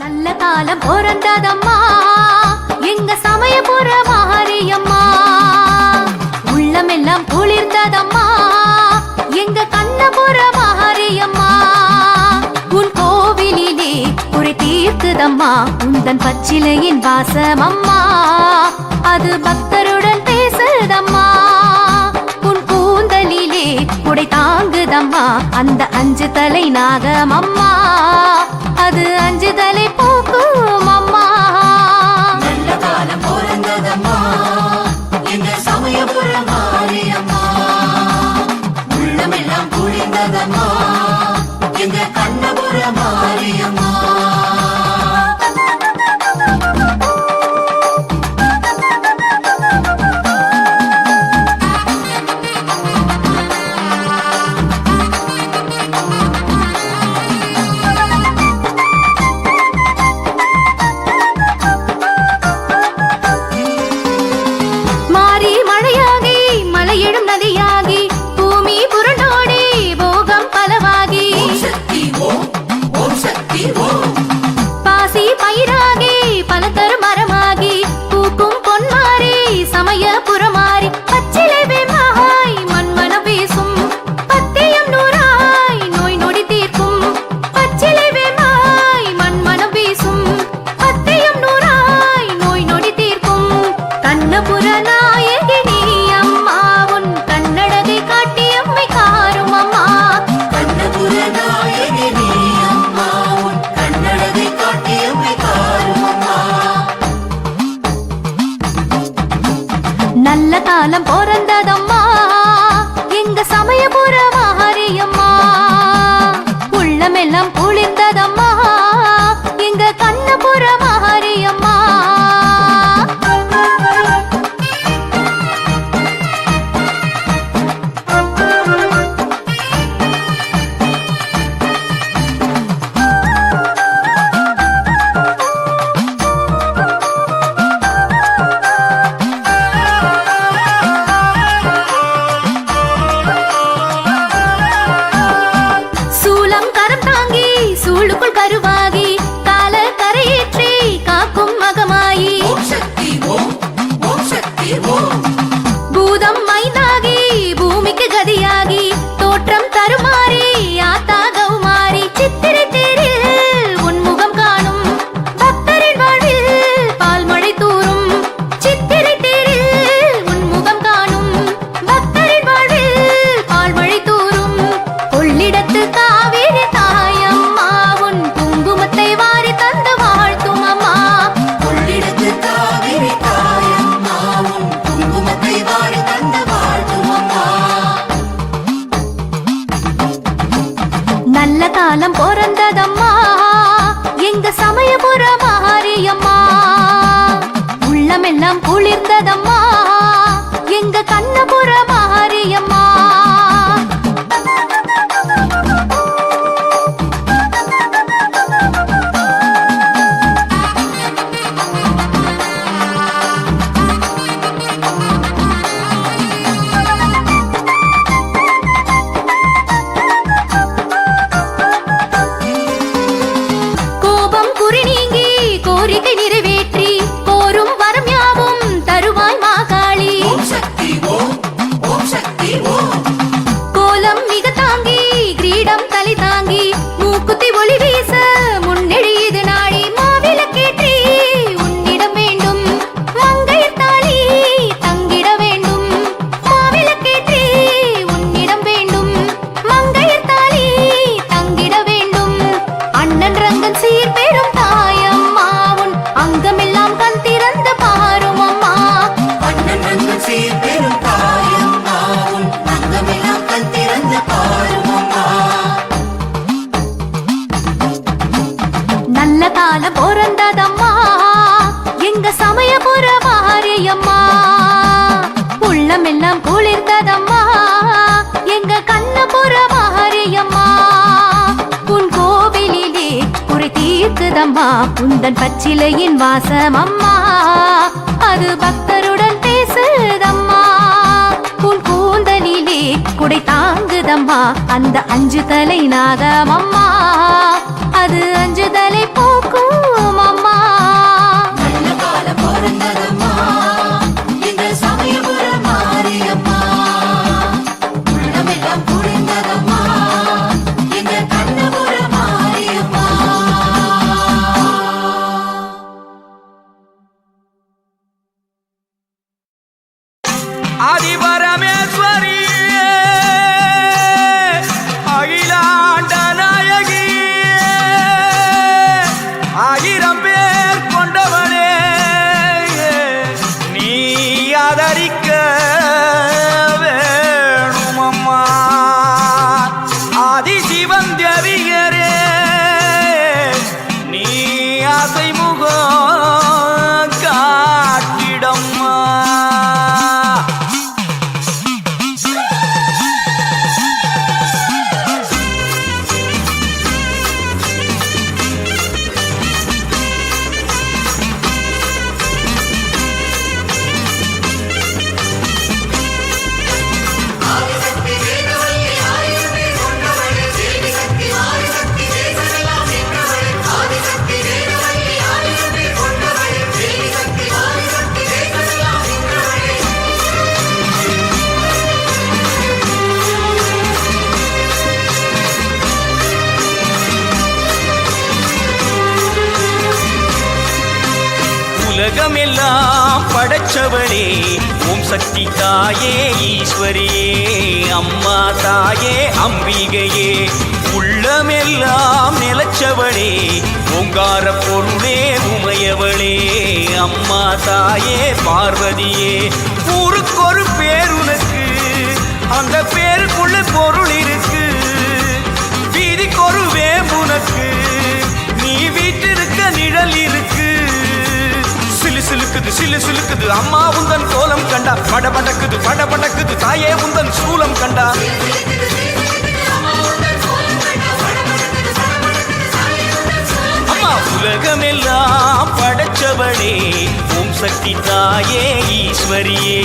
நல்ல காலம் பிறந்ததம்மா எங்க சமயபுர மாரியம்மா. உள்ளமெல்லாம் குளிர்ந்ததம்மா எங்க கண்ணபுர மாரியம்மா. உன் கோவிலிலே குறை தீர்க்குதம்மா உந்தன் பச்சிலையின் வாசமம்மா. அது பக்தருடன் பேசுதம்மா. உன் கூந்தலிலே குடை தாங்குதம்மா அந்த 5 தலை நாகமம்மா. அது 5 தலை போக்கும் அம்மா. நல்ல காலம் பிறந்ததம்மா எங்க சமயபுர மாரியம்மா. உள்ளமெல்லாம் குளிர்ந்ததம்மா எங்க கண்ணபுர மாரியம்மா. நதியாகி பூமி புரண்டோடி போகம் பலவாகி பாசி பயிராகி பல தரு மரமாகி பூக்கும் பொன்மாரி சமயபுரமாரி. பச்சிலை வேமாய் மண்மன பேசும் பத்தியம் நூறாய் நோய் நொடி தீர்க்கும். பச்சிலை வேமாய் மண்மன பேசும் பத்தியம் நூறாய் நோய் நொடி தீர்க்கும். கண்ணபுர நாயகி நல்ல காலம் பிறந்ததம்மா எங்க சமயபுர மாரியம்மா. உள்ளமெல்லாம் குளிர்ந்ததம்மா எங்க கண்ணபுர மாரியம்மா. சூளுக்குள் கருவாகி கால கரையேற்றி காக்கும் மகமாயி. பூதம் மைந்தாகி பூமிக்கு கதியாகி தோற்றம் தருமாறி ஆத்தா கௌமாரி. சித்திரை தேரில் உன்முகம் காணும் பக்தரின் வாழ்வில் பால்மழை தூரும். சித்திரை தேரில் உன்முகம் காணும் பக்தரின் வாழ்வில் பால்மழை தூரும். கொள்ளிடத்து காவேரி தாயம்மா குங்குமத்தை வாரி தந்து வாழ்த்தும் அம்மா. கொள்ளிடத்து காவிரி தாயம்மா குங்குமத்தை வாரி தந்து வாழ்த்தும் அம்மா. நல்ல காலம் பிறந்ததம்மா எங்க சமயபுர மாரியம்மா. உள்ளமெல்லாம் குளிர்ந்ததம்மா எங்க கண்ணபுர மாரியம்மா. கோரிக்கை நிறைவேற்றி கோரும் வரம் யாவும் தருவாய் மாகாளி. கோலம் மிக தாங்கி கிரீடம் தலை தாங்கி மூக்குத்தி ஒளி வீச முன்னெழியுது நாடி. மாவிளக்கேற்றி உன்னிடம் வேண்டும் மங்கையர் தாலி தங்கிட வேண்டும். மாவிளக்கேற்றி உன்னிடம் வேண்டும் மங்கையர் தாலி தங்கிட வேண்டும். அண்ணன் ரங்கன் சீர் பெரும் தாயம்மா அங்கமெல்லாம் கண் திறந்த பாரும் அம்மா. அண்ணன் ரங்கன் சீர் பெரும் தாயம்மா அங்கமெல்லாம் கண் திறந்த பாரும் அம்மா. நல்ல காலம் பிறந்ததம்மா எங்க சமயபுர மாரியம்மா. உள்ளமெல்லாம் குளிர்ந்ததம்மா எங்க கண்ணபுர மாரியம்மா. உன் கோவிலிலே குறை தீர்க்குதம்மா உந்தன் பச்சிலையின் வாசமம்மா. அது பக்தருடன் பேசுதம்மா. உன் கூந்தலிலே குடை தாங்குதம்மா அந்த 5 தலை நாகமம்மா. அது 5 தலை போக்கும் ஆசை முகம் காட்டிடம்மா. உலகமெல்லாம் படைச்சவளே ஓம் சக்தி தாயே ஈஸ்வரியே அம்மா தாயே அம்பிகையே உள்ளமெல்லாம் நிலச்சவளே ஓங்கார பொருளே உமையவளே அம்மா தாயே பார்வதியே ஊருக்கொரு பேர் உனக்கு அந்த பேருக்குள்ள பொருள் இருக்கு வீதிக்கொரு வேம்புனக்கு நீ வீட்டிருக்க நிழல் இருக்கு சிலுக்குது சிலு சிலுக்குது அம்மா உந்தன் கோலம் கண்டா படபடக்குது படபடக்குது தாயே உந்தன் சூலம் கண்டா அம்மா உலகமெல்லாம் படைச்சவளே ஓம் சக்தி தாயே ஈஸ்வரியே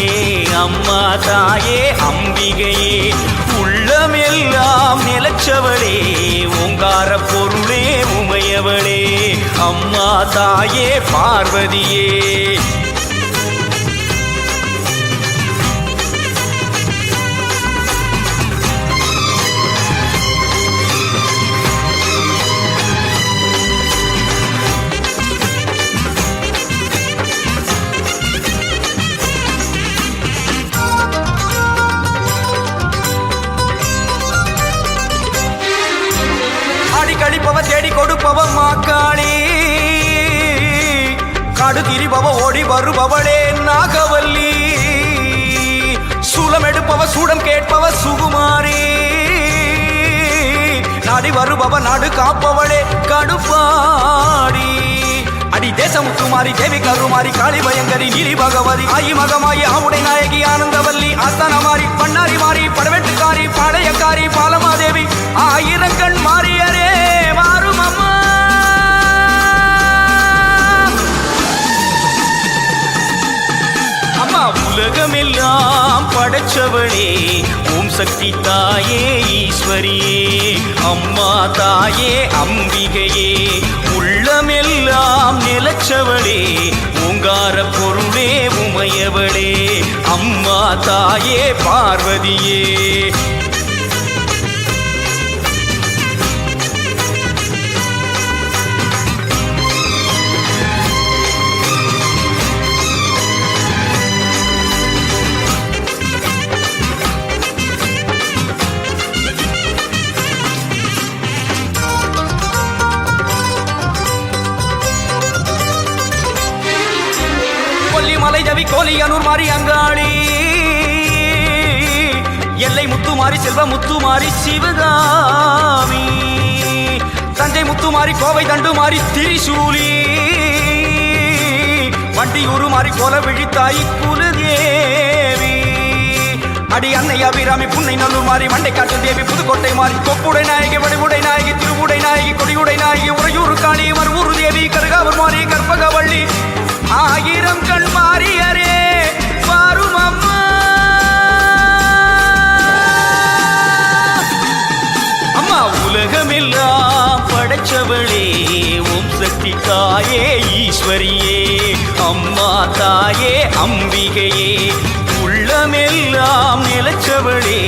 அம்மா தாயே அம்பிகையே உள்ளமெல்லாம் நிலச்சவளே ஓங்கார பொருளே உமையவளே அம்மா தாயே பார்வதியே கழிப்பவ தேடி கொடுப்பவ மாக்காளி காடு திரிபவ ஓடி வருபவளே நாகவல்லி சூலம் எடுப்பவ சூடம் கேட்பவ சுகுமாரி நாடி வருபவ நாடு காப்பவளே கடுப்பாடி அடி தேசமுத்துமாரி தேவி கருமாரி காளி பயங்கரி நீலி பகவதி ஆயி மகமாயி ஆவுடை நாயகி ஆனந்தவல்லி ஆஸ்தானமாரி பண்ணாரி மாறி படவெட்டுக்காரி பாளையக்காரி பாலமாதேவி ஆயிரங்கண் மாறியரே மாறும் அம்மா அம்மா உலகமெல்லாம் படைச்சவளே ஓம் சக்தி தாயே ஈஸ்வரியே அம்மா தாயே அம்பிகையே உள்ளமெல்லாம் நிலச்சவளே ஓங்கார பொருளே உமையவளே அம்மா தாயே பார்வதியே மலை ஜவி கோலியனூர் மாறி அங்காளி எல்லை முத்துமாரி செல்வ முத்துமாரி சிவகாமி தஞ்சை முத்துமாரி கோவை தண்டுமாரி திரிசூலி வண்டியூரு மாறி கோல விழித்தாய் குலதேவி அடி அன்னை அபிராமி புன்னை நல்லூர் மாறி மண்டை காட்டு தேவி புதுக்கோட்டை மாறி கொப்புடை நாயகி வடிவுடை நாயகி திருவுடை நாயகி கொடியுடை நாயகி உறையூர் காளி மறுவூர் தேவி கருகாவூர் மாறி கற்பகவள்ளி ஆயிரம் கண் மாறியரே பாரும் அம்மா அம்மா உலகமெல்லாம் படைச்சவளே ஓம் சக்தி தாயே ஈஸ்வரியே அம்மா தாயே அம்பிகையே உள்ளமெல்லாம் நிலச்சவளே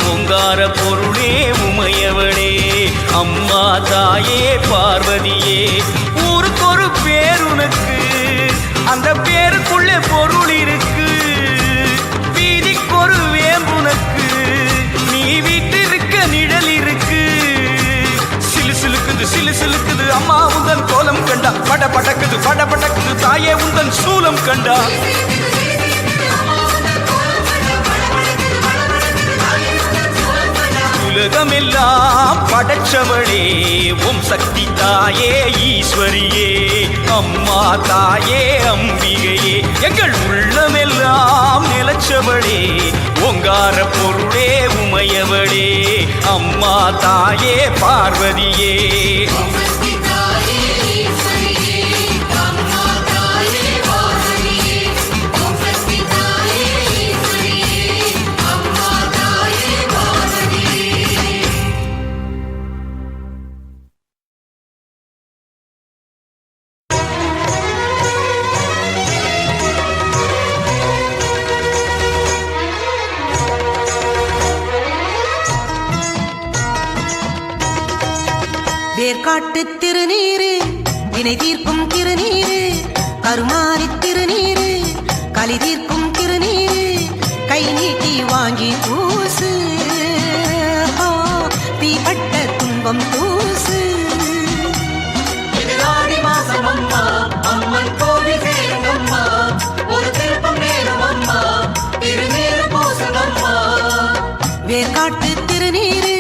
ஓங்கார பொருளே உமையவளே அம்மா தாயே பார்வதியே ஊருக்கொரு பேர் உனக்கு அந்த பேருக்குள்ளே பொருள் இருக்கு வீதிக்கொரு வேம்புனக்கு நீ வீட்டிருக்க நிழல் இருக்கு சிலு சிலுக்குது சிலு சிலுக்குது அம்மா உந்தன் கோலம் கண்டா படபடக்குது படபடக்குது தாயே உந்தன் சூலம் கண்டா உலகமெல்லாம் படைச்சவளே ஓம் சக்தி தாயே ஈஸ்வரியே அம்மா தாயே அம்பிகையே எங்கள் உள்ளமெல்லாம் நிலச்சவளே ஓங்கார பொருளே உமையவளே அம்மா தாயே பார்வதியே வேர்காட்டு திருநீரு வினை தீர்க்கும் திருநீரு கருமாரி திருநீரு களி தீர்க்கும் திருநீரு கை நீட்டி வாங்கி பூசு தீப்பட்ட துன்பம் தூசு ஆடி மாசம் அம்மா அம்மன் கோவில் சேருங்கம்மா ஒரு திருப்பம் நேரம் அம்மா திருநீரு பூசுங்கம்மா வேர்காட்டு திருநீரு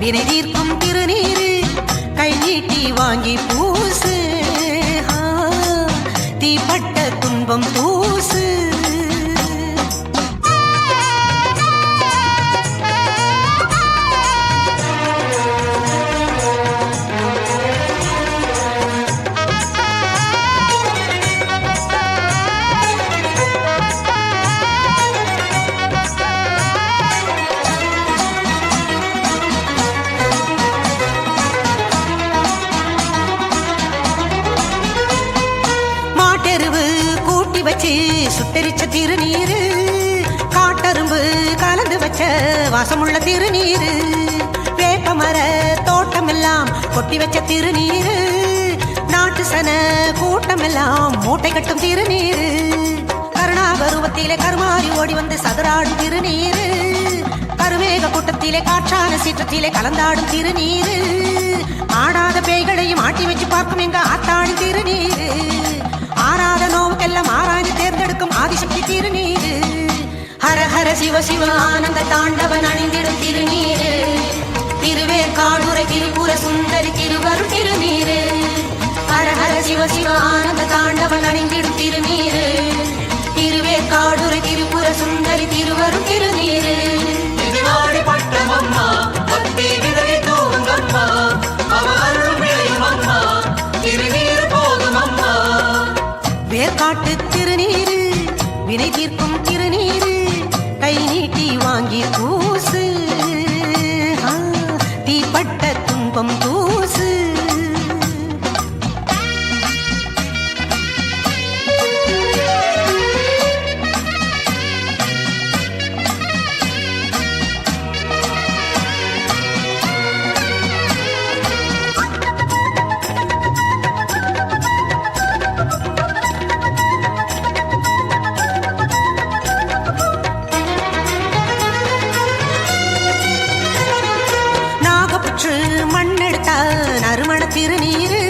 வினை தீர்க்கும் திருநீரு கை நீட்டி வாங்கி பூசு தீப்பட்ட துன்பம் தூசு சுட்டரிச்ச திருநீரு காட்டரும்பு கலந்து வச்ச வாசமுள்ள திருநீரு வேப்பமர தோட்டமெல்லாம் கொட்டி வச்ச திருநீரு நாட்டு சன கூட்டமெல்லாம் மூட்டை கட்டும் திருநீரு கருணாபருவத்திலே கருமாறி ஓடி வந்து சதுராடும் திருநீரு கருமேக கூட்டத்திலே காற்றான சீற்றத்திலே கலந்தாடும் திருநீரு ஆடாத பேய்களையும் ஆட்டி வச்சு பார்க்கும் எங்க ஆத்தாடி திருநீரு ஆராத நோவுக்கெல்லாம் ஆராய்ந்து தேர்ந்தெடுக்கும் ஆதிசக்தி திருநீரு ஹர ஹர சிவ சிவ ஆனந்த தாண்டவன் அணிந்திடும் திருநீரு திருவேற்காடுரை திருப்புர சுந்தரி திருவருள் திருநீரு ஹர ஹர சிவ சிவ ஆனந்த தாண்டவன் அணிந்திடும் திருநீரு திருவேற்காடுரை திருப்புர சுந்தரி திருவருள் திருநீரு பட்டம் அம்மா பக்தி விதை தூங்கம்மா அவரும் விளையும் அம்மா திருநீர் போதும் அம்மா வேர்காட்டு திருநீரு வினை தீர்க்கும் திருநீரு கை நீட்டி வாங்கி பூசு தீப்பட்ட துன்பம் தூசு நறுமண திருநீரு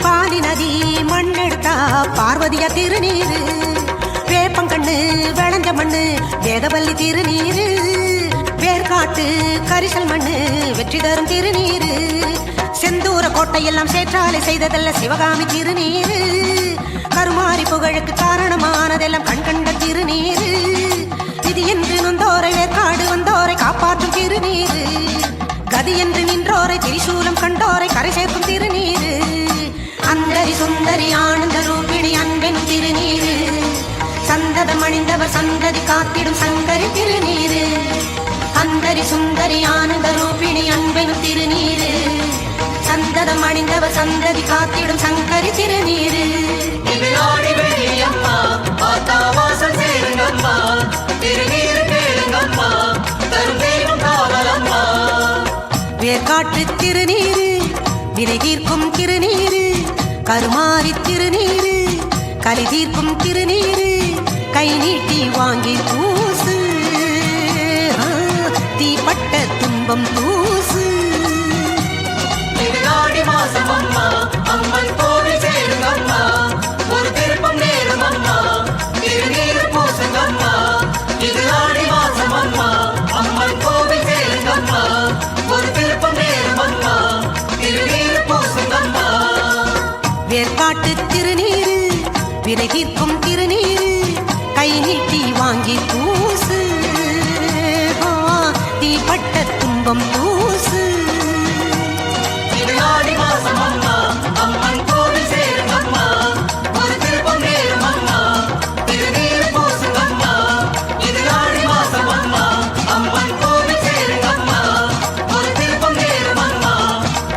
பாலி நதி மண்ணெடுத்தா பார்வதியா திருநீரு வேப்பங்கண்ணு விளைஞ்ச மண்ணு வேதவல்லி திருநீரு வேர்காட்டு கரிசல் மண்ணு வெற்றி தரும் திருநீரு செந்தூர கோட்டையெல்லாம் சேற்றாலை செய்ததல்ல சிவகாமி திருநீரு கருமாரி புகழுக்கு காரணமானதெல்லாம் கண்கண்ட திருநீரு இது என்று நொந்தோரை வேர்காடு வந்தோரை காப்பாற்றும் திருநீரு கதி என்று நின்றோரை திரிசூலம் கண்டோரை கரை சேர்க்கும் திருநீரு அந்தரி சுந்தரி ஆனந்த ரூபிணி அன்பென் திருநீரு சந்ததம் அணிந்தவர் சந்ததி காத்திடும் சங்கரி திருநீரு அந்தரி சுந்தரி ஆனந்த ரூபிணி அன்பென் திருநீரு சந்ததம் அணிந்தவர் சந்ததி காத்திடும் சங்கரி திருநீரு ஆடி வெள்ளியம்மா ஆத்தா வாசல் சேருங்கம்மா திருநீர் கேளுங்கம்மா தரும் தெய்வம் காவலம்மா வேர்காட்டு திருநீரு வினை தீர்க்கும் திருநீரு கருமாரி திருநீரு களி தீர்க்கும் திருநீரு கை நீட்டி வாங்கி பூசு தீப்பட்ட துன்பம் தூசு ஆடி மாசம் அம்மா அம்மன் கோவில் சேருங்கம்மா ஒரு திருப்பம் நேரும் அம்மா திருநீர் பூசுங்கம்மா இது ஆடி மாசம் அம்மா அம்மன் கோவில் சேருங்கம்மா ஒரு திருப்பம் நேரும் அம்மா திருநீர் பூசுங்கம்மா வேர்காட்டு திருநீரு வினை தீர்க்கும் திருநீரு கை நீட்டி வாங்கி பூசு தீப்பட்ட துன்பம் பூசு இது ஆடி மாசம் அம்மா அம்மன் கோவில் சேரும் அம்மா ஒரு திருப்பம் நேரும் அம்மா திருநீர் பூசும் அம்மா இது ஆடி மாசம் அம்மா அம்மன் கோவில் சேரும் அம்மா ஒரு திருப்பம் நேரும் அம்மா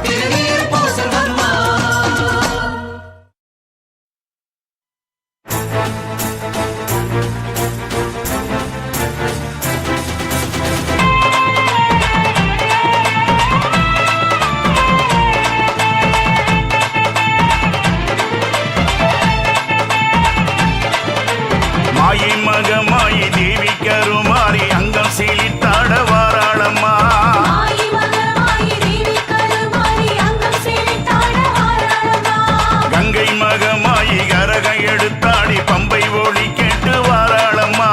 திருநீர் பூசும் அம்மா மாயி மகமாயி தேவி கருமாரி அங்கம் சீலித்தாட வாராளம்மா கங்கை மகமாயி கரகம் எடுத்தாடி பம்பை ஒளி கேட்டு வாராளம்மா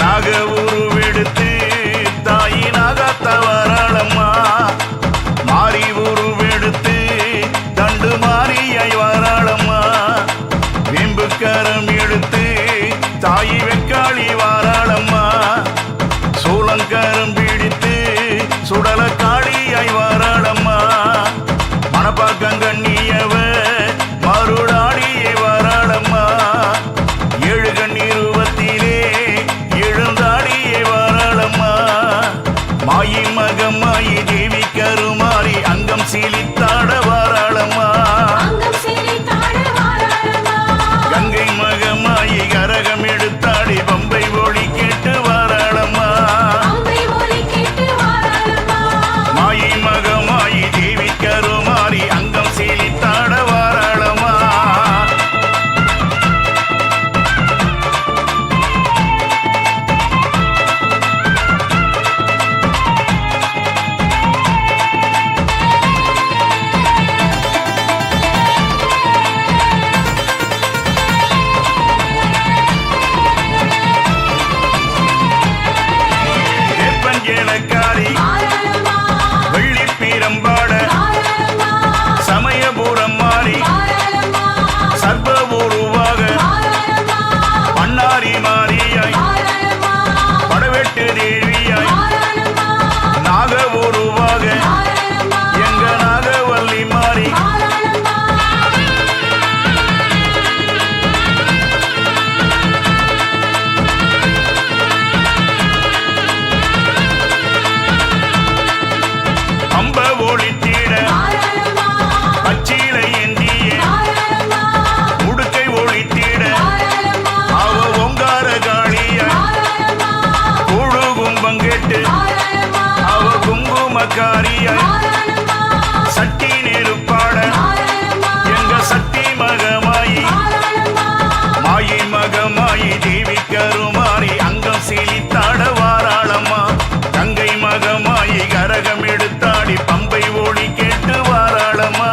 நாக உருவெடுத்து தாயி நாகாத்த வாராளம்மா மாறி உருவெடுத்து தண்டு மாறியாய் வாராளம்மா வெம்புக்கரம் எடுத்து தாயி வெக்காளி வாராளம்மா சூளங்கரம் பிடித்து சுடல காளியாய் வாராளம்மா மணப்பாக்கங்கண்ணியவ மருடாடியே வாராளம்மா ஏழு கண்ணீருவத்திலே எழுந்தாடியே வாராளம்மா மாயி மகமாயி தேவி கருமாரி அங்கம் சீலித்தாட வாராளம்மா கங்கை மகமாயி கரகம் எடுத்தாடி பம்பை ஒளி கேட்டு வாராளம்மா மாயி மகமாயி தேவி கருமாரி அங்கம் சீலித்தாட வாராளம்மா வேப்பஞ்சேலக்காரி வெள்ளி பீரம்பாட சமயபுரம் மாறி சர்வ உருவாக பண்ணாரி மாரியாய் படவெட்டு தேவியாய் நாக உருவாக எங்க நாகவல்லி மாறி அம்ப ஒளித்தீட பச்சிலை ஏந்திய உடுக்கை ஒளித்தீட அவ ஓங்கார காளியாய் குழுகும் பங்கெட்டு அவ குங்குமக்காரியாய் சட்டி நெருப்பாட எங்க சக்தி மகமாயி மாயி மகமாயி தேவி கருமாரி அங்கம் சீலித்தாட வாராளம்மா கங்கை மகமாயி கரகம் எடுத்தாடி பம்பை ஒளி கேட்டு வாராளம்மா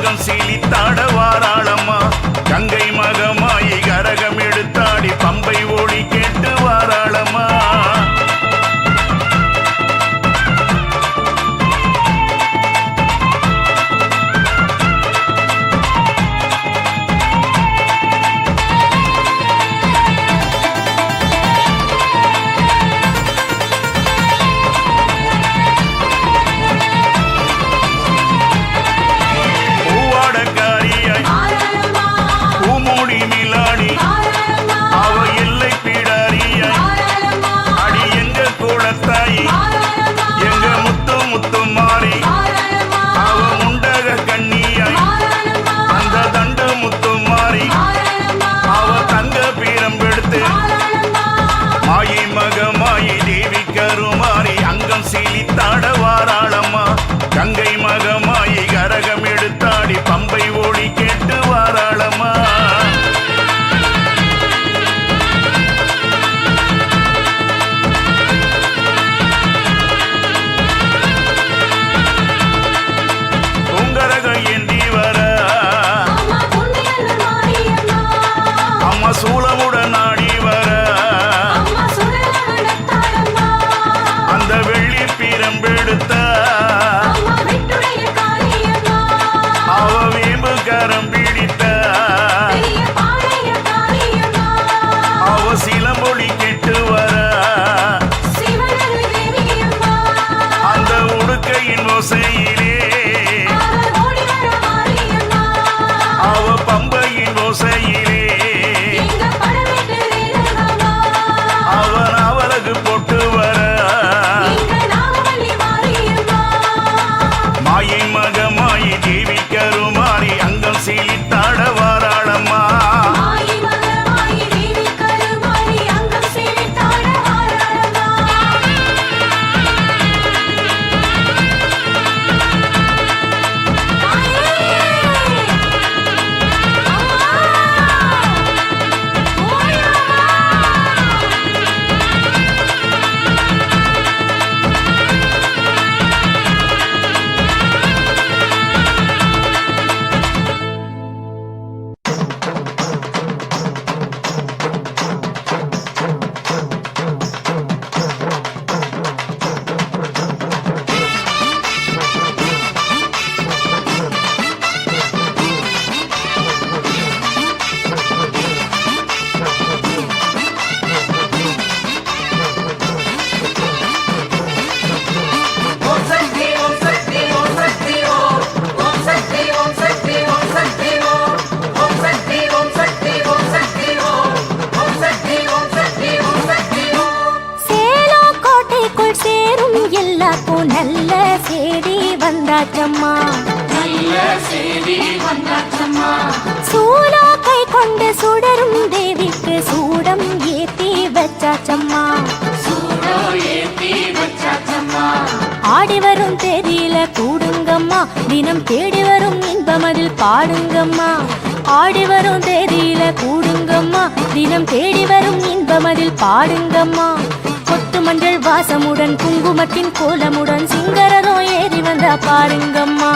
அங்கம் சீலித்தாட வாராளம்மா கங்கை மகமாயி கரகம் எடுத்தாடி பம்பை ஒளி கேட்டு வாராளம்மா சீலித்தாட வாராளம்மா கங்கை மகமாயி கரகம் எடுத்தாடி பம்பை ஒளி கேட்டு வாராளம்மா பொங்கரகம் ஏந்தி வர அம்மா சூளமுடன் ஆடி வர அந்த வெள்ளி பீரம்பெடுத்த அவ வேம்பு கரம் பிடித்த அவ சிலமொழி கெட்டு வர அந்த உடுக்கையின் ஓசையிலே அவ பம்பையின் ஓசையிலே அவன் அவளுக்கு போட்டு வர மாயை மகமாயி தேவி கருமாரி அங்கம் சீலித்தாட வாராளம்மா நல்ல சேதி வந்தாச்சம்மா சூலா கை கொண்டு சுடரும் தேவிக்கு சூடம் ஏத்தி வச்சாச்சம்மா ஆடி வரும் தேதியில கூடுங்கம்மா தினம் தேடி வரும் இன்பமதில் பாடுங்கம்மா ஆடி வரும் தேதியில கூடுங்கம்மா தினம் தேடி வரும் இன்பமதில் பாடுங்கம்மா கொத்து மஞ்சள் வாசமுடன் குங்குமத்தின் கோலமுடன் சிங்கரதம் ஏறி வந்தா பாருங்கம்மா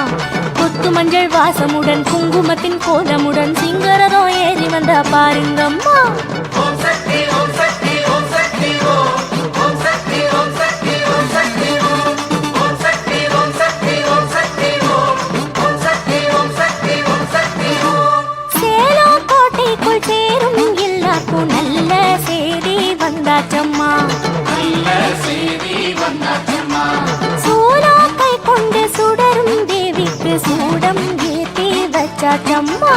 கொத்து மஞ்சள் வாசமுடன் குங்குமத்தின் கோலமுடன் சிங்கரதம் ஏறி வந்தா பாருங்கம்மா ஓம் சக்தி ஓம் சக்தி ஓம் சக்தி ஓம் ஓம் சக்தி ஓம் சக்தி ஓம் சக்தி ஓம் ஓம் சக்தி ஓம் சக்தி ஓம் சக்தி ஓம் ஓம் சக்தி ஓம் சக்தி ஓம் சக்தி ஓம் சேலம் கோட்டைக்குள் சேரும் எல்லாருக்கும் நல்ல சேதி வந்தாச்சம்மா சூலா கை கொண்டு சுடரும் தேவிக்கு சூடம் ஏத்தி வச்சாச்சம்மா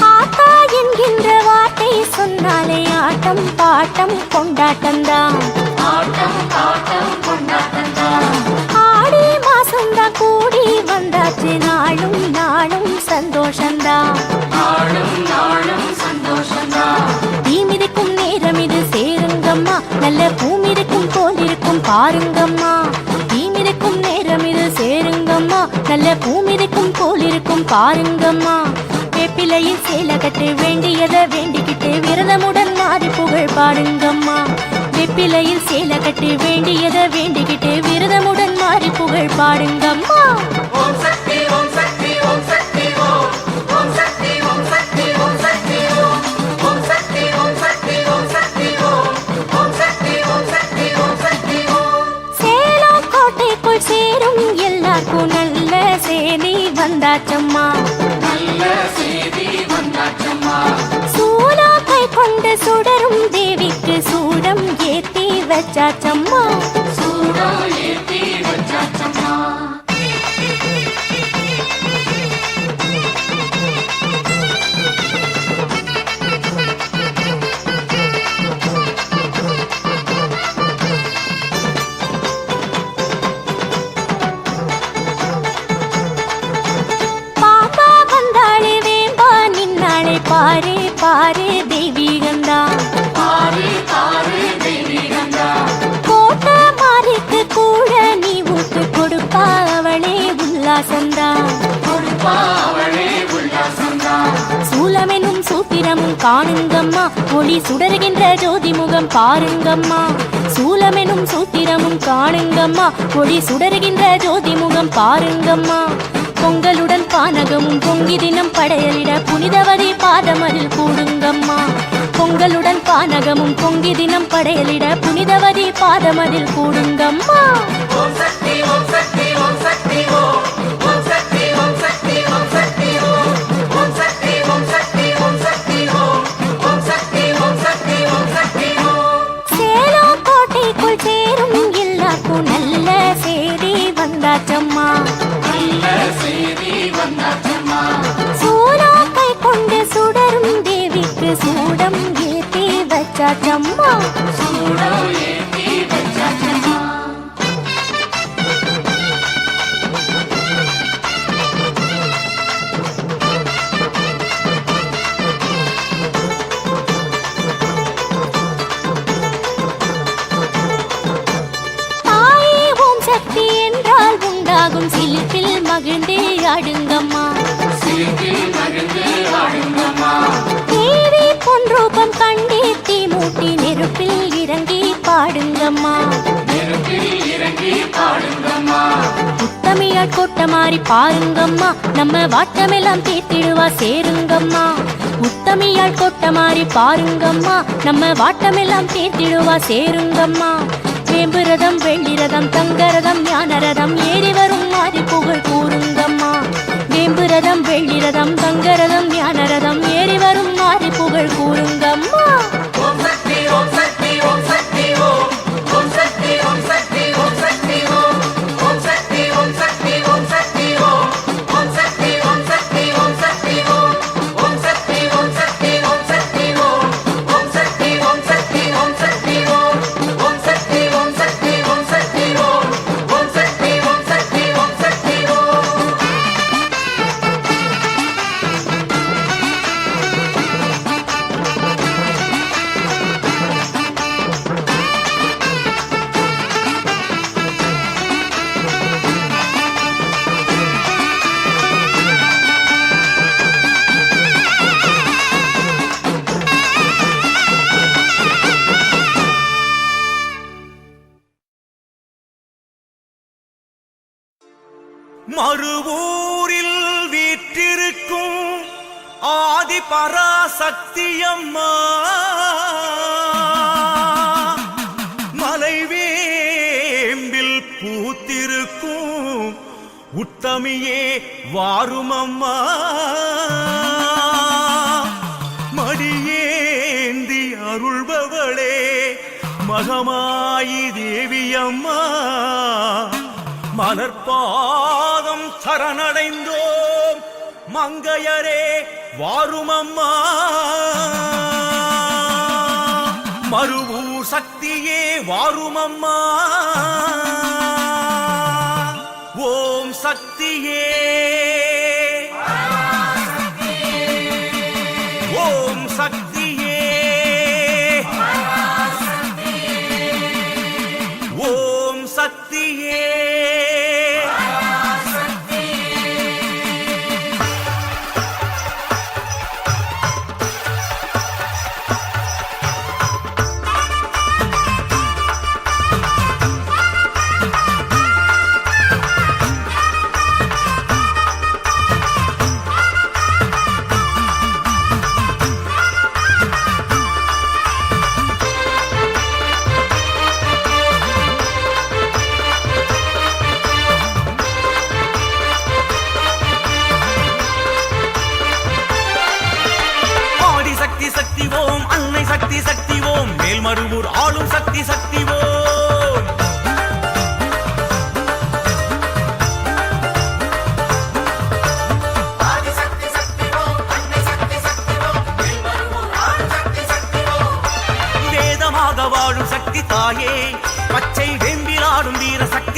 ஆத்தா என்கின்ற வார்த்தை சொன்னாலே ஆட்டம் பாட்டம் கொண்டாட்டம்தான் ஆடி மாசம்தான் கூடி வந்தாச்சு நாளும் நாளும் சந்தோஷம்தான் தீ மிதிக்கும் நேரம் இது சேருங்கம்மா நல்ல பூ மிதிக்கும் போல் இருக்கும் பாருங்கம்மா தீ மிதிக்கும் நேரம் இது சேருங்க பாருங்கம்மா நல்ல பூமிதிக்கும் போல் இருக்கும் பாருங்கம்மா வேப்பிலையில் சேலை கட்டு வேண்டியதை வேண்டிக்கிட்டு விரதமுடன் மாறி புகழ் பாருங்கம்மா வேப்பிலையில் சேலை கட்டு வேண்டியதை வேண்டிக்கிட்டு விரதமுடன் மாறி புகழ் பாருங்கம்மா ஓம் சக்தி ஓம் சக்தி ஓம் சக்தி ஓம் ஓம் சக்தி ஓம் சக்தி ஓம் சக்தி ஓம் ஓம் சக்தி ஓம் சக்தி ஓம் சக்தி ஓம் ஓம் சக்தி ஓம் சக்தி ஓம் சக்தி ஓம் சேலம் கோட்டைக்குள் சேரும் எல்லாருக்கும் நல்ல செய்தி வந்தாச்சம்மா சூலா கை கொண்டு சுடரும் தேவிக்கு சூடம் ஏத்தி வச்சாச்சம்மா பாப்பா வந்தாளே வேம்பா நின்னாளே பாரு பாரு தெய்வீகந்தா கோட்டை மாறிக்கு கூட நீ ஊட்டு கொடுப்பா அவளே உல்லாசந்தா சூலமெனும் சூத்திரமும் காணுங்கம்மா ஒளி சுடருகின்ற ஜோதி முகம் பாருங்கம்மா சூலமெனும் சூத்திரமும் காணுங்கம்மா ஒளி சுடருகின்ற ஜோதி முகம் பாருங்கம்மா பொங்கலுடன் பானகமும் பொங்கி தினம் படையலிட புனிதவதி பாதமதில் கூடுங்கம்மா பொங்கலுடன் பானகமும் பொங்கி தினம் படையலிட புனிதவதி பாதமதில் கூடுங்கம்மா ஓம் சக்தி ஓம் சக்தி ஓம் சக்தி ஓம் ஓம் சக்தி ஓம் சக்தி ஓம் சக்தி ஓம் ஓம் சக்தி ஓம் சக்தி ஓம் சக்தி ஓம் ஓம் சக்தி ஓம் சக்தி ஓம் சக்தி ஓம் சேலம் கோட்டைக்குள் சேரும் எல்லாருக்கும் நல்ல செய்தி வந்தாச்சம்மா சூலா கை கொண்டு சுடரும் தேவிக்கு சூடம் ஏத்தி வச்சாச்சம்மா தாயே ஓம் சக்தி என்றால் உண்டாகும் சிலிப்பில் மகிழ்ந்தே ஆடுங்கம்மா தேவி பொன் ரூபம் கண்டே தீ மூட்டி நெருப்பில் இறங்கி பாடுங்கம்மா உத்தமியால் கொட்ட மாறி பாருங்கம்மா நம்ம வாட்டமெல்லாம் தீர்த்திடுவா சேருங்கம்மா உத்தமியால் கொட்ட மாறி பாருங்கம்மா நம்ம வாட்டமெல்லாம் தீர்த்திடுவா சேருங்கம்மா வேம்புரதம் வெள்ளிரதம் தங்கரதம் ஞானரதம் ஏறி வரும் மாறி புகழ் கூறுங்கம்மா வேம்புரதம் வெள்ளிரதம் தங்கரதம் ஞானரதம் ஏறி வரும் மாறி புகழ் கூறுங்கம்மா ஓம் சக்தி ஓம் சக்தி ஓம் சக்தி ஓம் ஓம் சக்தி ஓம் சக்தி ஓம் சக்தி ஓம் ஓம் சக்தி ஓம் சக்தி ஓம் சக்தி ஓம் ஓம் சக்தி ஓம் சக்தி ஓம் சக்தி ஓம் ஓம் சக்தி ஓம் சக்தி ஓம் சக்தி ஓம் ஓம் சக்தி ஓம் சக்தி ஓம் சக்தி ஓம் ஓம் சக்தி ஓம் சக்தி ஓம் சக்தி ஓம் ஓம் சக்தி ஓம் சக்தி ஓம் சக்தி ஓம் மறுவூரில் வீற்றிருக்கும் ஆதி பராசக்தியம்மா மலைவேம்பில் பூத்திருக்கும் உத்தமியே வாருமம்மா மடியேந்தி அருள்பவளே மகமாயி தேவியம்மா மலர்பாதம் சரணடைந்தோம் மங்கையரே வாருமம்மா மறுவூர் சக்தியே வாருமம்மா ஓம் சக்தியே ஓம் சக்தியே ஓம் சக்தியே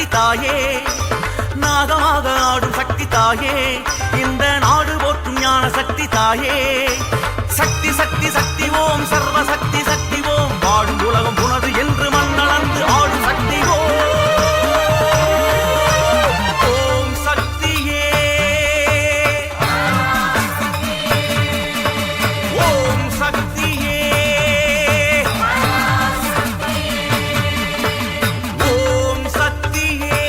சக்தி தாயே நாகமாக ஆடும் சக்தி தாயே இந்த நாடு போற்றும் ஞான சக்தி தாயே சக்தி சக்தி சக்தி ஓம் சர்வ சக்தி சக்தி ஓம் வாழும் உலகம் உனது என்று மண்ணளந்து ஆடும் சக்தி ஓம் சக்தியே ஓம் சக்தியே ஓம் சக்தியே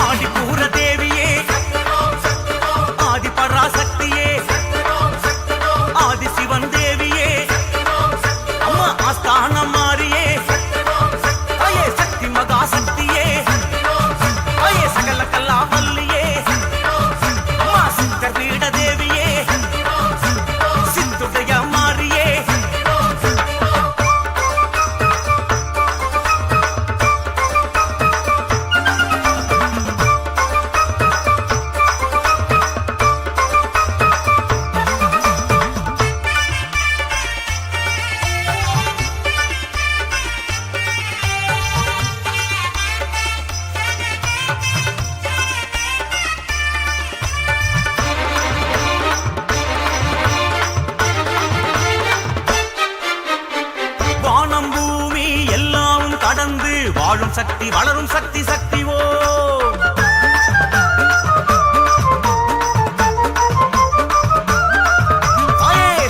ஆதிபூர தேவியே ஆதி பராசக்தியே ஆதி சிவன் தேவியே அம்மா ஆஸ்தானம் மாறியே அயே சக்தி மகா சக்தியே அயே சகல கல்லா வல்லியே அம்மா சித்தர் பீட தேவியே சித்துடைய மாறியே வானம் பூமி எல்லாம் கடந்து வாழும் சக்தி வளரும் சக்தி சக்தி ஓ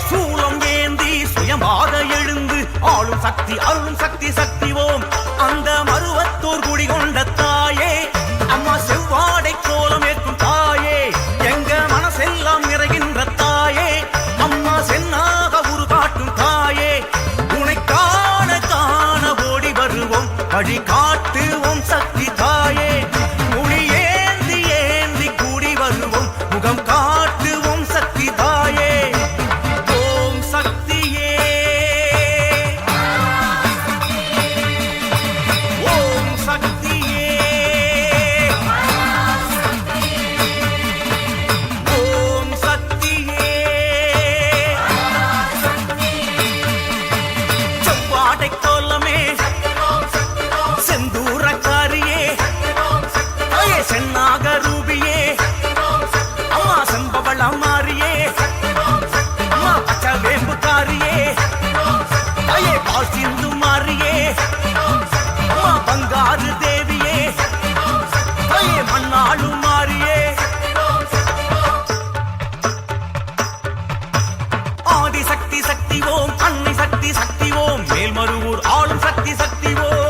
சூலம் ஏந்தி சுயமாக எழுந்து ஆளும் சக்தி அருளும் சக்தி சக்தி ஓம் அந்த மருவத்தூர் குடி கொண்ட தாயே அம்மா செவ்வாடை கோலம் ஏற்கும் தாயே எங்க மனசெல்லாம் நிறைகின்ற தாயே அம்மா சென்னாக உரு காட்டும் தாயே உனை காண காண ஓடி வருவோம் வழி காட்டுவோம் சக்தி தாயே மொழி ஏந்தி ஏந்தி கூடி வருவோம் முகம் காட்டுவோம் சக்தி தாயே ஓம் சக்தியே ஓம் சக்தியே ஓம் சக்தியே செவ்வாடை கோலமே செந்தூரக்காரியே அயே சென்னாக ரூபியே அம்மா செம்பவள மாறியே அம்மா பச்ச வேம்புக்காரியே அயே பால் சிந்து மாறியே அம்மா பங்காரு தேவியே அயே மண்ணாளு மாறியே ஆதி சக்தி சக்தி ஓம் அன்னை சக்தி சக்தி ஓம் மேல்மருவூர் ஆளும் சக்தி சக்தி ஓம்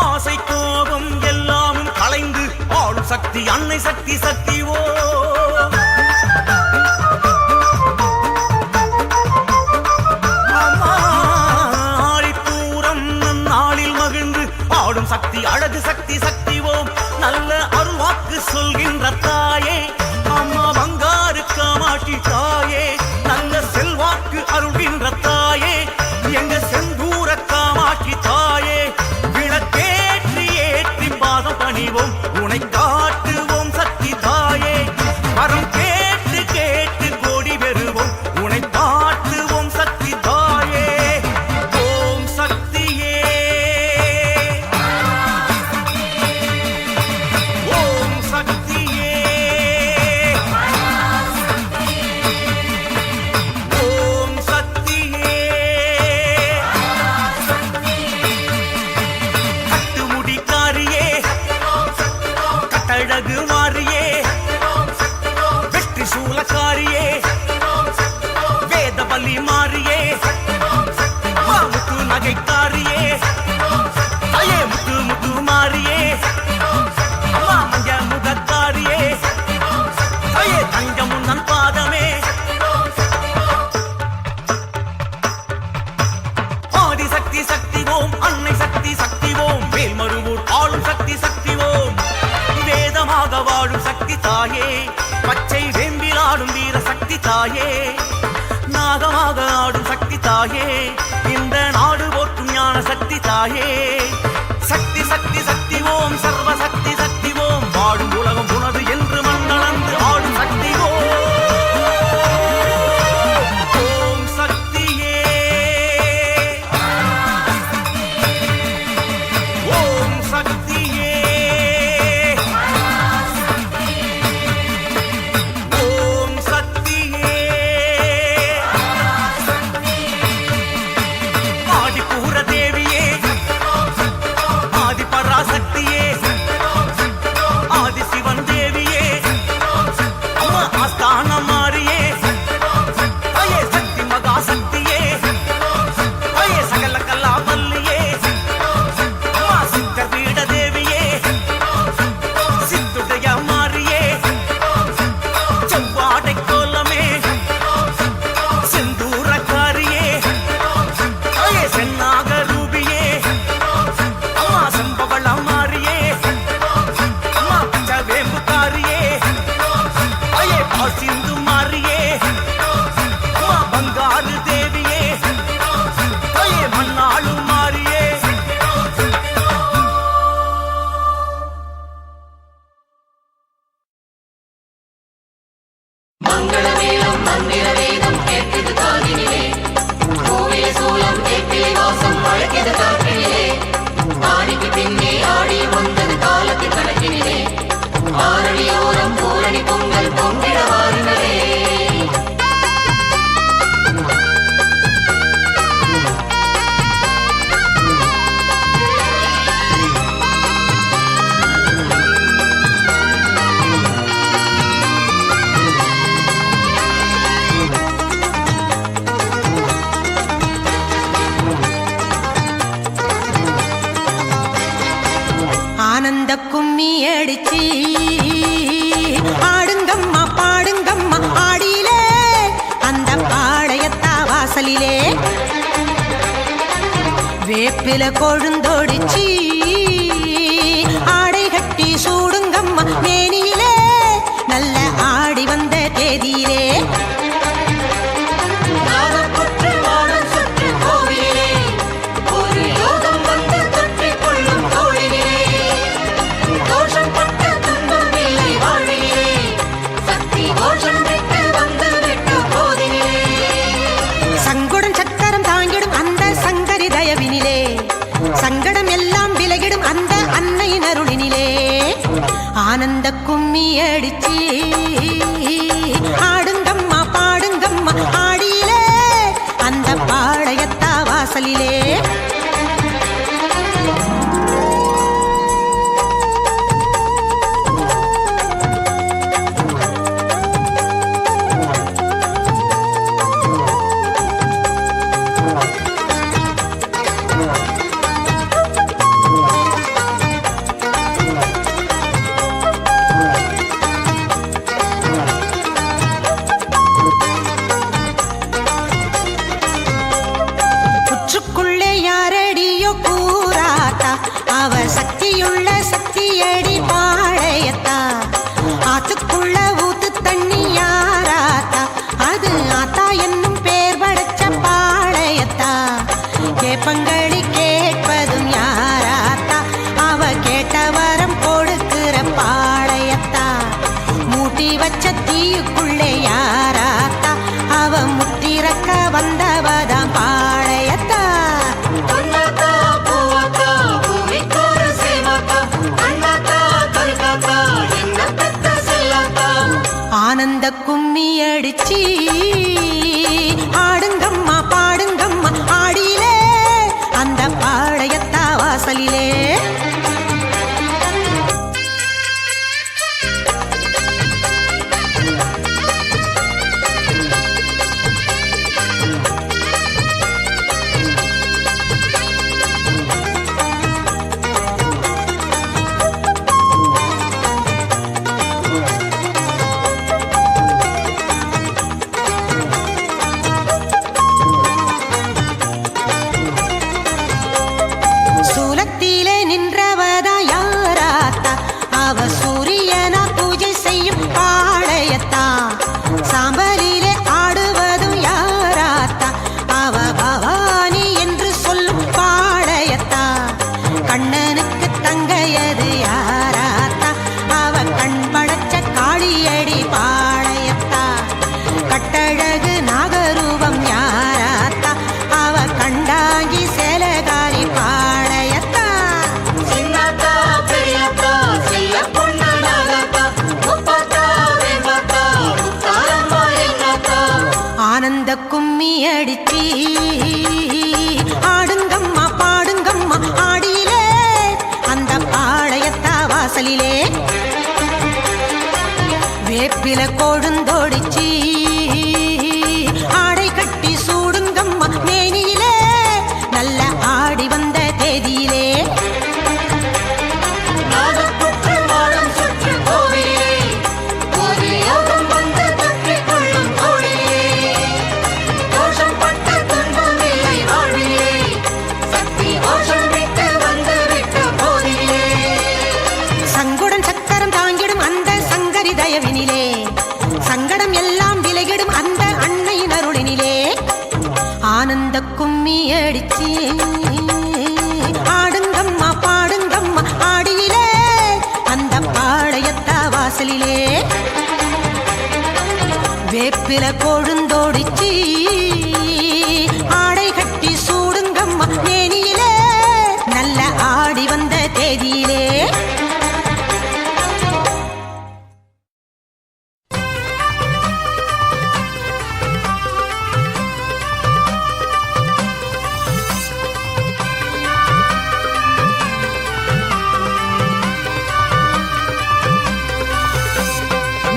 ஆசை கோபம் எல்லாமும் களைந்து ஆளும் சக்தி அன்னை சக்தி சக்தி ஓ அம்மா, ஆழிப்பூரம் நாளில் மகிழ்ந்து ஆடும் சக்தி அழகு சக்தி சக்தி ஓம் நல்ல அருள்வாக்கு சொல்கின்ற தாயே அம்மா பங்காரு காமாட்சி தாயே நல்ல செல்வாக்கு அருள்கின்ற தாயே எங்க செந்தூர காமாட்சி தாயே விளக்கேற்றி ஏற்றி பாதம் பணிவோம் உனை காட்டுவோம் சக்தி தாயே வரம் கேட்டு கேட்டு கோடி பெறுவோம் உனை காட்டுவோம் சக்தி தாயே ஓம் சக்தியே பச்சை வேம்பில் ஆடும் வீர சக்தி தாயே நாகமாக ஆடும் சக்தி தாயே இந்த நாடு போற்றும் ஞான சக்தி தாயே சக்தி சக்தி சக்தி ஓம் சர்வ சக்தி சக்தி ஓம் வாழும் உலகம் உனது என்று மண்ணளந்து ஆடும் சக்தி ஓம் சக்தியே ஓம் சக்தியே ஓம் சக்தியே ஆதிபூர தேவியே ஆதி பராசக்தியே ஆதி சிவன் தேவியே அம்மா ஆஸ்தான மாரியே அயே சக்தி மகா சக்தியே அயே சகல கலா வல்லியே அம்மா சித்த பீட தேவியே சித்துடைய மாரியே செவ்வாடை கோலமே செந்தூரக்காரியே அயே சென்னாக ரூபியே அம்மா சம்பவள மாரியே அம்மா பச்சவேம்புக்காரியே அயே பாசிந்து மாரியே அம்மா பங்காரு தேவியே அயே மண்ணாளு மாரியே மங்களவேலம் மந்திர வேதம் கேட்குது காதினிலே கோவில சூலம் கேட்டிலே வாசம் அழைக்குது காற்றினிலே ஆடிக்கு பின்னே ஆடி வந்தது காலத்து கணக்கினிலே ஆரணியோரம் பூரணி பொங்கல் பொங்கிட வாருங்களே ஆனந்த கும்மி அடிச்சு ஆடுங்கம்மா பாடுங்கம்மா ஆடியிலே அந்த பாளையத்தா வாசலிலே வேப்பில கொழுந்தொடிச்சு ஆடை கட்டி சூடுங்கம்மா மேனியிலே நல்ல ஆடி வந்த தேதியிலே நாதப்புற்று வானம் சுற்று கோவிலிலே ஒரு யோகம் வந்து தொற்றிக் கொள்ளும் தோழினிலே தோஷம் பட்ட துன்பம் இல்லை வாழ்வினிலே சக்தி கோஷம் விட்டு வந்து விட்டு போதினிலே சங்குடன் சக்கரம் தாங்கிடும் அந்த சங்கரி தயவினிலே சங்கடம் எல்லாம் விலகிடும் அந்த அன்னையின் அருளினிலே ஆனந்த கும்மி அடிச்சு ஆடுங்கம்மா பாடுங்கம்மா ஆடியிலே அந்த பாளையத்தா வாசலிலே புற்றுக்குள்ளே யாரடியோ கூறாத்தா அவ சக்தியுள்ள சக்தியடி பாளையத்தா ஆத்துக்குள்ள ஊத்து தண்ணி யாராத்தா அது ஆத்தா என்னும் பேர் படைச்ச பாளையத்தா கேப்பங்களி கேட்பதும் யாராத்தா அவ கேட்ட வரம் கொடுக்கிற பாளையத்தா மூட்டி வச்ச தீயுக்குள்ளே யாராத்தா அவ முத்திறக்க வந்தவதான் பாளையத்தா பொன்னாத்தா பூவாத்தா பூமிக்கோரு சேவாத்தா அண்ணாத்தா கல்காத்தா என்ன பெத்த செல்லாத்தா ஆனந்த கும்மி அடிச்சு ஆடுங்கம்மா பாடுங்கம்மா ஆடியிலே அந்த பாளையத்தா வாசலிலே சூலத்திலே சாம்பலிலே ஆடுவதும் யாராத்தா அவ பவானி என்று சொல்லும் பாளையத்தா கண்ணனுக்கு தங்கையது யாராத்தா அவ கண் படைச்ச காளியடி பாளையத்தா கட்டழகு நாகரூபம் யாராத்தா அவ கண்டாங்கி சேலகாரி பாளையத்தா சின்னத்தா பெரியத்தா செல்ல பொண்ணு நாகத்தா முப்பத்தா வேம்பத்தா முத்தாரம்மா எங்கத்தா ஆனந்த கும்மி அடிச்சி ஆடுங்கம்மா பாடுங்கம்மா ஆடியிலே அந்த பாளையத்தா வாசலிலே வேப்பில கொழுந்தோடிச்சி ஆடை கட்டி சூடுங்கம்மா மேனியிலே நல்ல ஆடி வந்த தேதியிலே நாகப்புற்று மாடம் சுற்று கோவிலே ஒரு யோகம் வந்து தொற்றிக் கொள்ளும் கோடிலே தோஷம் பட்ட துன்பமில்லை வாழ்விலே சக்தி கோஷம் விட்டு வந்து விட்ட போதிலே சங்குடன் சக்கரம் தாங்கிடும் அந்த சங்கரி தயவினிலே சங்கடம் எல்லாம் விலகிடும் அந்த அன்னையின் அருளினிலே ஆனந்த கும்மி அடிச்சி ஆடுங்கம்மா பாடுங்கம்மா ஆடியிலே அந்த பாளையத்தா வாசலிலே வேப்பில கொழுந்தோடிச்சி ஆடை கட்டி சூடுங்கம்மா மேனியிலே நல்ல ஆடி வந்த தேதியிலே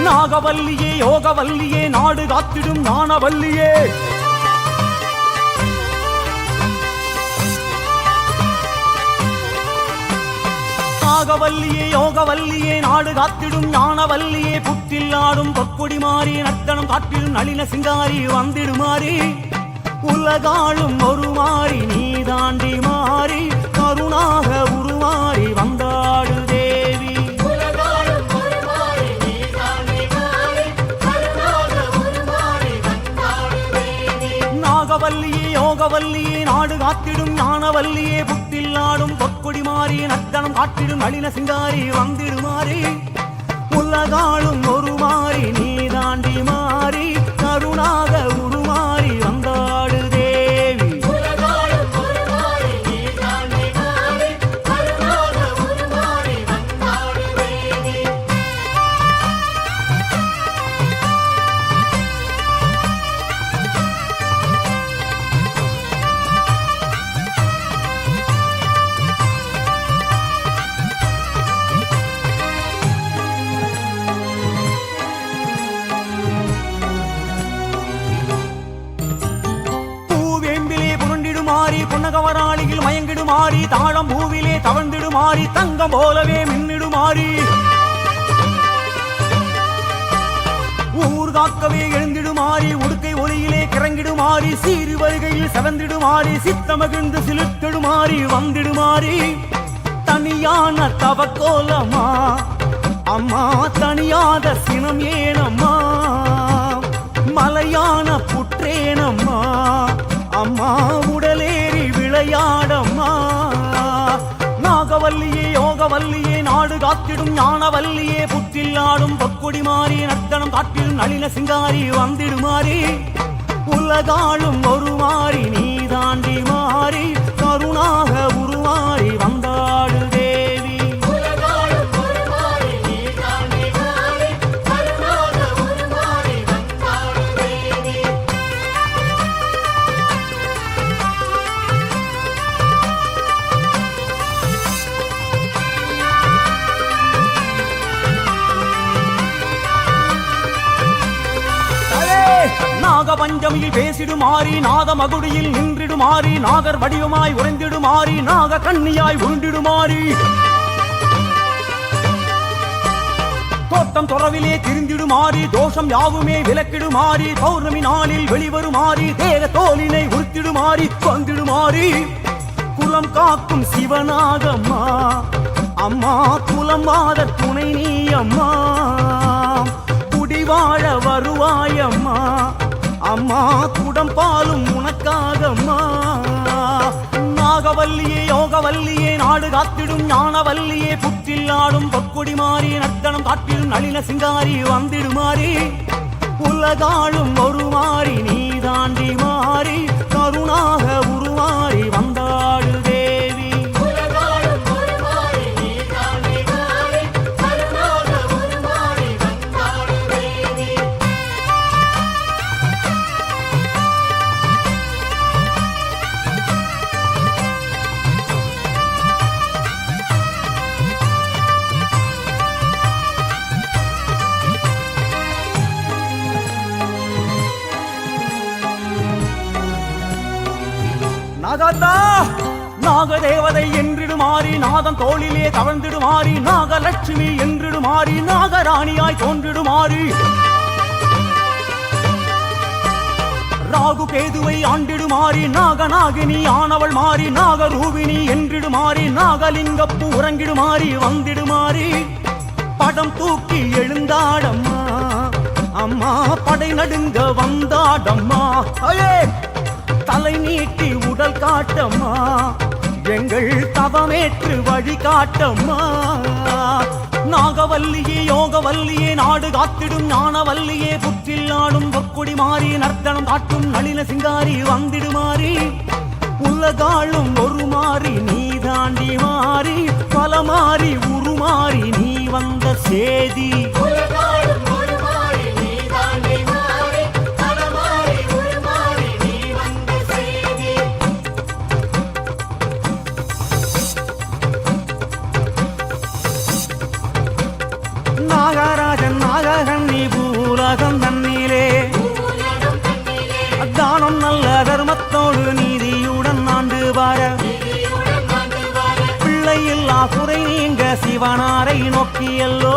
நாகவல்லியே யோகவல்லியே நாடு காத்திடும் ஞானவல்லியே நாகவல்லியே யோகவல்லியே நாடு காத்திடும் ஞானவல்லியே புற்றில் ஆடும் பொக்குடி மாறி நர்த்தனம் காட்டிடும் நளின சிங்காரி வந்திடுமாறி உலகாளும் ஒரு மாறி நீ தாண்டி மாறி கருணாக உருமாறி வந்தாடு தேவி நாகவல்லியே யோகவல்லியே நாடு காத்திடும் ஞானவல்லியே புத்தில் ஆடும் பொற்கொடி மாறி நர்த்தனம் காட்டிடும் நளின சிங்காரி வந்திடுமாறி உலகாளும் ஒரு மாறி நீ தாண்டி மாறி கருணாக உருமாறி வந்தாடு தேவி பொன்னகவராளியில் மயங்கிடுமாறி தாழம் பூவிலே தவழ்ந்திடுமாறி தங்கம் போலவே மின்னிடுமாறி ஊர் காக்கவே எழுந்திடுமாறி உடுக்கை ஒளியிலே கிறங்கிடுமாறி சீறு வருகையில் செவந்திடுமாறி சித்தமகிழ்ந்து சிலிர்த்திடுமாறி வந்திடுமாறி தனியான தவக்கோலம்மா அம்மா தனியாத சினம் ஏனம்மா மலையான புற்றேனம்மா அம்மா உடலேறி விளையாடம்மா நாகவல்லியே யோகவல்லியே நாடு காத்திடும் ஞானவல்லியே புற்றில் ஆடும் பொற்கொடி மாறி நர்த்தனம் காட்டிடும் நளின சிங்காரி வந்திடுமாறி உலகாளும் ஒரு மாறி நீ தாண்டி மாறி கருணாக உருமாறி வந்தாடு தேவி நாகபஞ்சமியில் பேசிடுமாறி நாத மகுடியில் நின்றிடுமாறி நாகர் வடிவமாய் உறைந்திடுமாறி நாக கண்ணியாய் உருண்டிடுமாறி தோட்டம் துறவிலே திரிந்திடுமாறி தோஷம் யாவுமே விலக்கிடுமாறி பௌர்ணமி நாளில் வெளிவருமாறி தேக தோலினை உறுத்திடுமாறி வந்திடுமாறி குலம் காக்கும் சிவனாகம்மா அம்மா குலம் வாத துணை நீ அம்மா குடிவாழ வருவாயம்மா அம்மா குடம் பாலும் உனக்காகம்மா நாகவல்லியே யோகவல்லியே நாடு காத்திடும் ஞானவல்லியே புற்றில் ஆடும் பொற்கொடி மாறி நர்த்தனம் காட்டிடும் நளின சிங்காரி வந்திடுமாறி உலகாளும் ஒரு மாறி நீ தாண்டி மாறி கருணாக உருமாறி வந்தாடு தேவி நாகதா நாகதேவதை என்றிடுமாறி நாதம் தோளிலே தவழ்ந்திடுமாறி நாகலட்சுமி என்றிடுமாறி நாகராணியாய் தோன்றிடுமாறி ராகு கேதுவை ஆண்டிடுமாறி நாகநாகினி ஆனவள் மாறி நாகரூபிணி என்றிடுமாறி நாகலிங்கப்பு உறங்கிடுமாறி வந்திடுமாறி படம் தூக்கி எழுந்தாடம்மா அம்மா படை நடுங்க வந்தாடம்மா அயே தலை நீட்டி உடல் காட்டம்மா எங்கள் தவமேற்று வழி காட்டம்மா நாகவல்லியே யோகவல்லியே நாடு காத்திடும் ஞானவல்லியே புற்றில் ஆடும் பொற்கொடி மாறி நர்த்தனம் காட்டும் நளின சிங்காரி வந்திடுமாறி உலகாளும் ஒரு மாறி நீ தாண்டி மாறி பல மாறி உருமாறி நீ வந்த சேதி நாகராஜன் நாககண்ணி பூலகம் தன்னிலே தானம் நல்ல தர்மத்தோடு நீதியுடன் ஆண்டு வார பிள்ளை இல்லா குறை நீங்க சிவனாரை நோக்கியல்லோ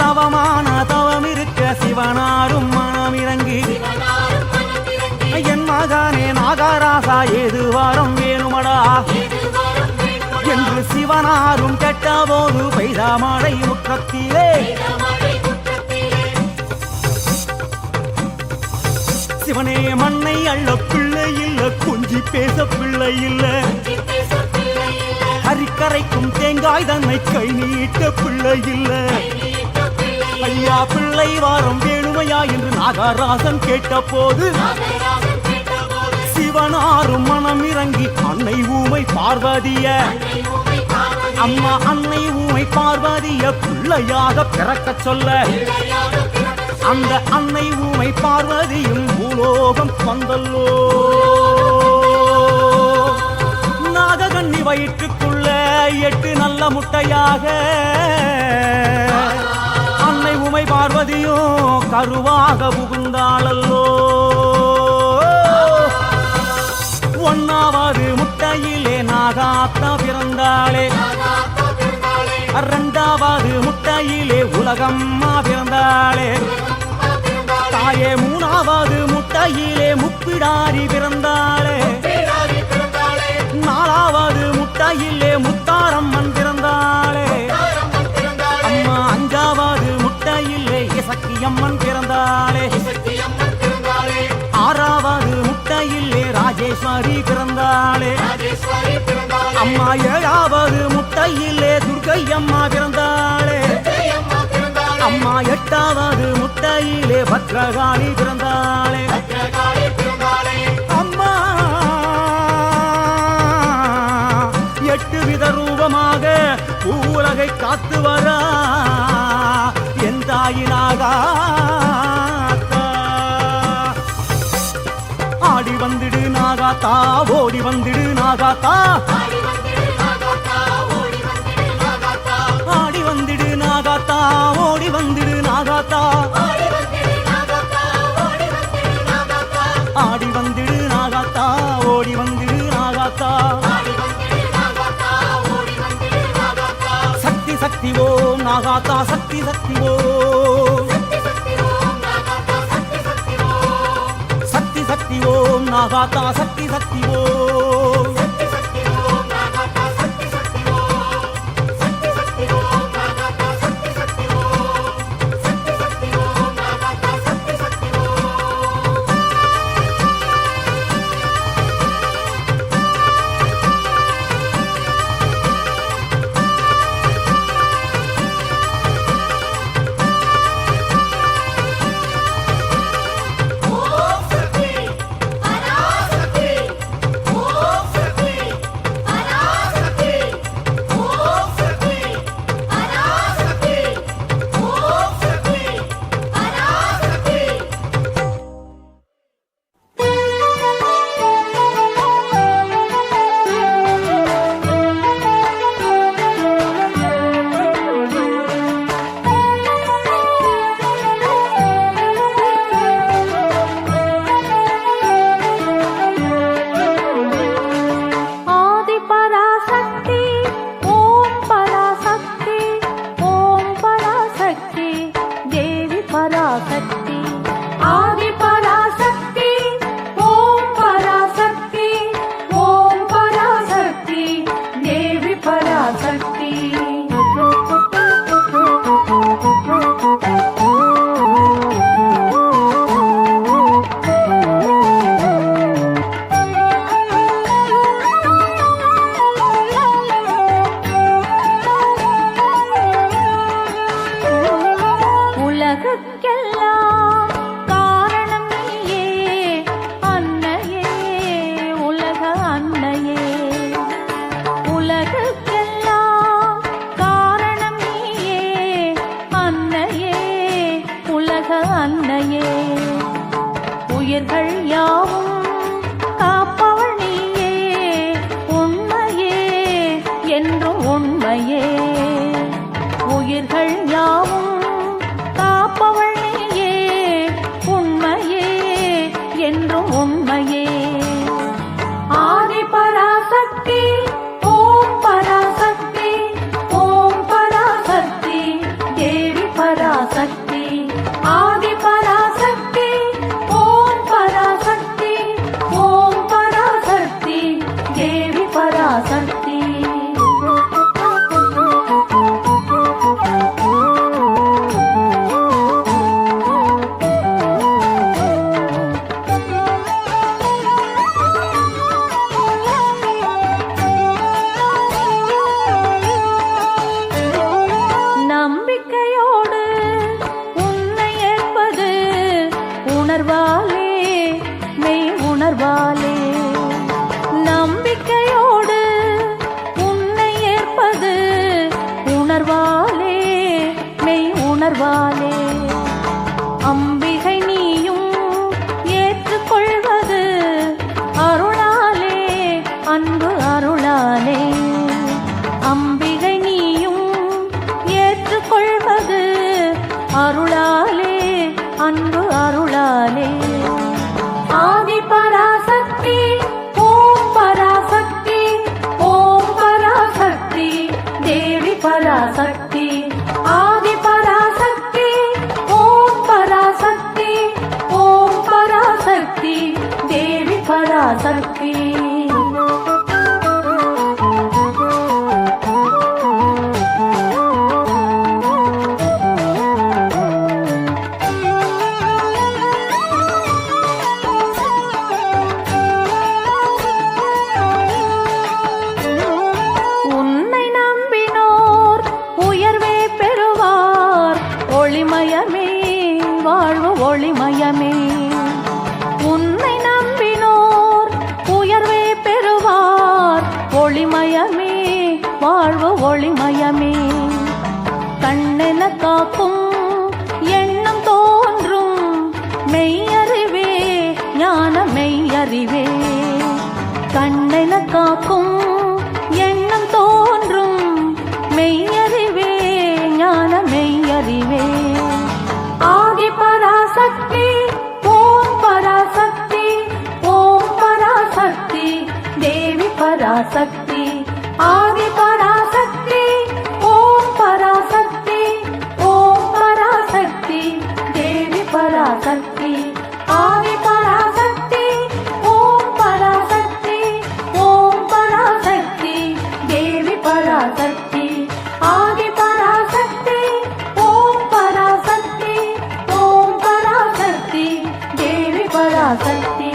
தவமான தவம் இருக்க சிவனாரும் மனம் இறங்கி என் மகனே நாகராசா ஏது வாரம் வேணுமடா என்று சிவனாரும் கேட்ட போது பெய்த மழை முற்றத்திலே சிவனே மண்ணை அள்ள பிள்ளை இல்ல கொஞ்சி பேச பிள்ளை இல்ல அரிக்கரைக்கும் தேங்காய் தன்னை கை நீட்ட பிள்ளை இல்ல ஐயா பிள்ளை வாரம் வேணுமையா என்று நாகராசன் கேட்ட போது சிவனாரும் மனம் இறங்கி அன்னை ஊமை பார்வதிய அம்மா அன்னை ஊமை பார்வதிய பிள்ளையாக பிறக்க சொல்ல அந்த அன்னை ஊமை பார்வதியும் பூலோகம் வந்தல்லோ நாககண்ணி வயிற்றுக்குள்ள 8 நல்ல முட்டையாக அன்னை ஊமை பார்வதியும் கருவாக புகுந்தாளல்லோ ஒன்னாவது முட்டையிலே நாகாத்தா பிறந்தாளே இரண்டாவது முட்டையிலே உலகம்மா பிறந்தாளே தாயே மூணாவது முட்டையிலே முப்பிடாரி பிறந்தாளே நாலாவது முட்டையிலே முத்தாரம்மன் பிறந்தாளே அம்மா அஞ்சாவது முட்டையிலே இசக்கியம்மன் பிறந்தாளே ஆறாவது முட்டையிலே ராஜேஸ்வரி பிறந்தாளே அம்மா ஏழாவது முட்டையிலே துர்க்கை அம்மா பிறந்தாளே அம்மா எட்டாவது முட்டையிலே பத்ரகாளி பிறந்தாளே அம்மா 8 வித ரூபமாக உலகை காத்து வரா என் தாயினாக ஆடி வந்துடு நாகாத்தா ஓடி வந்துடு நாகாத்தா ஆடி வந்துடு நாகாத்தா ஓடி வந்துடு நாகாத்தா ஆடி வந்துடு நாகாத்தா ஓடி வந்துடு நாகாத்தா சக்தி சக்தி ஓம் நாகாத்தா சக்தி சக்தி ஓம் சக்தி சக்தி ஓம் நாகாத்தா சக்தி சக்தி ஓம் உலகுக்கெல்லாம் காரணம் நீயே அன்னையே உலக அன்னையே உலகுக்கெல்லாம் காரணம் நீயே அன்னையே உலக அன்னையே உயிர்கள் யாவும் காப்பவள் நீயே உண்மையே என்றும் உண்மையே உயிர்கள் யாவும் காப்பவள் நீயே உண்மையே என்றும் உண்மையே ஆதி பராசக்தி ஓம் பராசக்தி ஓம் பராசக்தி தேவி பராசக்தி ஆதி பராசக்தி ஓம் பராசக்தி ஓம் பராசக்தி தேவி பராசக்தி நம்பிக்கையோடு உன்னை ஏற்பது உணர்வாலே மெய் உணர்வாலே நம்பிக்கையோடு உன்னை ஏற்பது உணர்வாலே மெய் உணர்வாலே அம்பிகை நீயும் ஏற்றுக்கொள்வது அருளாலே அன்பு அருளாலே அம்பிகை நீயும் ஏற்றுக்கொள்வது அருளாலே அன்பு அருளாலே ஆதி பராசக்தி ஓம் பராசக்தி ஓம் பராசக்தி தேவி பராசக்தி ஆதி பராசக்தி ஓம் பராசக்தி ஓம் பராசக்தி தேவி பராசக்தி உன்னை நம்பினோர் உயர்வே பெறுவார் ஒளிமயமே வாழ்வு ஒளிமயமே உன்னை நம்பினோர் உயர்வே பெறுவார் ஒளிமயமே வாழ்வு ஒளிமயமே கண்ணென காக்கும் எண்ணம் தோன்றும் மெய்யறிவே ஞான மெய்யறிவே கண்ணென காக்கும் எண்ணம் தோன்றும் மெய்யறிவே ஞான மெய்யறிவே ஆதி பராசக்தி ஓம் பராசக்தி ஓம் பராசக்தி தேவி பராசக்தி ஆதி பராசக்தி ஓம் பராசக்தி ஓம் பராசக்தி தேவி பராசக்தி ஆதி பராசக்தி ஓம் பராசக்தி ஓம் பராசக்தி தேவி பராசக்தி ஆதி பராசக்தி ஓம் பராசக்தி ஓம் பராசக்தி தேவி பராசக்தி